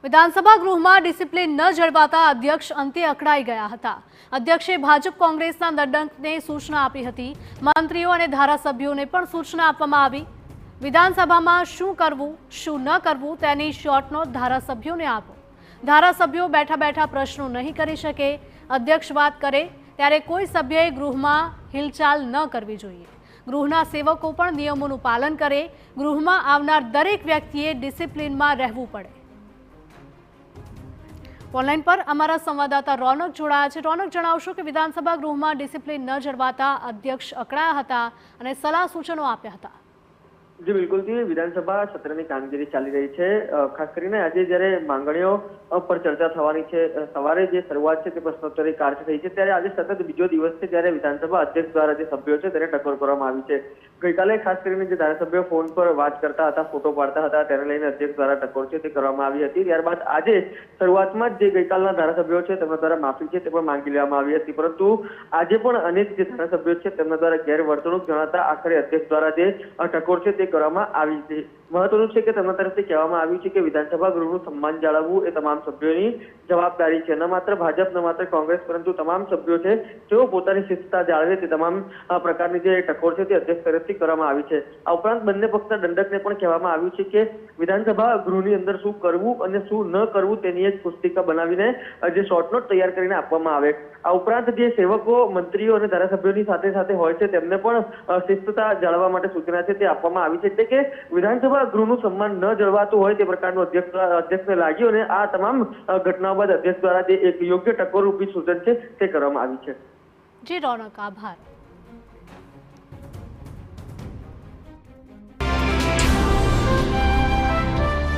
વિધાનસભા ગૃહમાં ડિસિપ્લિન ન જળવાતા અધ્યક્ષ અંતે અકળાઈ ગયા હતા। અધ્યક્ષે ભાજપ કોંગ્રેસના દંડકને સૂચના આપી હતી। મંત્રીઓ અને ધારાસભ્યોને પણ સૂચના આપવામાં આવી। વિધાનસભામાં શું કરવું શું ન કરવું તેની શોર્ટ નોટ ધારાસભ્યોને આપો। ધારાસભ્યો બેઠા બેઠા પ્રશ્નો નહીં કરી શકે। અધ્યક્ષ વાત કરે ત્યારે કોઈ સભ્યએ ગૃહમાં હિલચાલ ન કરવી જોઈએ। ગૃહના સેવકો પણ નિયમોનું પાલન કરે। ગૃહમાં આવનાર દરેક વ્યક્તિએ ડિસિપ્લિનમાં રહેવું પડે। ઓનલાઈન પર અમારા સંવાદદાતા રોનક જોડાયા છે। રોનક, જણાવશો કે વિધાનસભા ગૃહમાં ડિસિપ્લિન ન જળવાતા અધ્યક્ષ અકળાયા હતા અને સલાહ સૂચનો આપ્યા હતા। જી બિલકુલ થી વિધાનસભા સત્રની કામગીરી ચાલી રહી છે। ખાસ કરીને આજે જ્યારે માંગણીઓ પર ચર્ચા થવાની છે, સવારે જે શરૂઆત છે તે પ્રશ્નોત્તરી કાળથી થઈ છે, ત્યારે આજે સતત બીજો દિવસ છે જ્યારે વિધાનસભા અધ્યક્ષ દ્વારા જે સભ્યો છે તેને ટકોર કરવામાં આવી છે। ગઈકાલે ખાસ કરીને જે ધારાસભ્યો ફોન પર વાત કરતા હતા, ફોટો પાડતા હતા, તેને લઈને અધ્યક્ષ દ્વારા ટકોર છે તે કરવામાં આવી હતી। ત્યારબાદ આજે શરૂઆતમાં જ જે ગઈકાલના ધારાસભ્યો છે તેમના દ્વારા માફી છે તે પણ માંગી લેવામાં આવી હતી, પરંતુ આજે પણ અનેક જે ધારાસભ્યો છે તેમના દ્વારા ગેરવર્તણૂક જણાતા આખરે અધ્યક્ષ દ્વારા જે ટકોર છે તે કરવામાં આવી છે। મહત્વનું છે કે તેમના તરફથી કહેવામાં આવ્યું છે કે વિધાનસભા ગૃહનું સન્માન જાળવવું એ તમામ સભ્યોની જવાબદારી છે। ન માત્ર ભાજપ, ન માત્ર કોંગ્રેસ, પરંતુ તમામ સભ્યો છે તેઓ પોતાની શિસ્તતા જાળવે તે તમામ પ્રકારની જે ટકોર છે તે અધ્યક્ષ તરફથી કરવામાં આવી છે। આ ઉપરાંત બંને પક્ષના દંડકને પણ કહેવામાં આવ્યું છે કે વિધાનસભા ગૃહની અંદર શું કરવું અને શું ન કરવું તેની એક પુસ્તિકા બનાવીને જે શોર્ટ નોટ તૈયાર કરીને આપવામાં આવે। આ ઉપરાંત જે સેવકો, મંત્રીઓ અને ધારાસભ્યોની સાથે સાથે હોય છે તેમને પણ શિસ્તતા જાળવવા માટે સૂચના છે તે આપવામાં આવી છે। એટલે કે વિધાનસભા ગૃહનું સન્માન ન જળવાતું હોય તે પ્રકારનું અધ્યક્ષને લાગ્યું અને આ તમામ ઘટનાઓ બાદ અધ્યક્ષ દ્વારા જે એક યોગ્ય ટકોરરૂપી સૂચન છે તે કરવામાં આવી છે। જી રોનક, આભાર।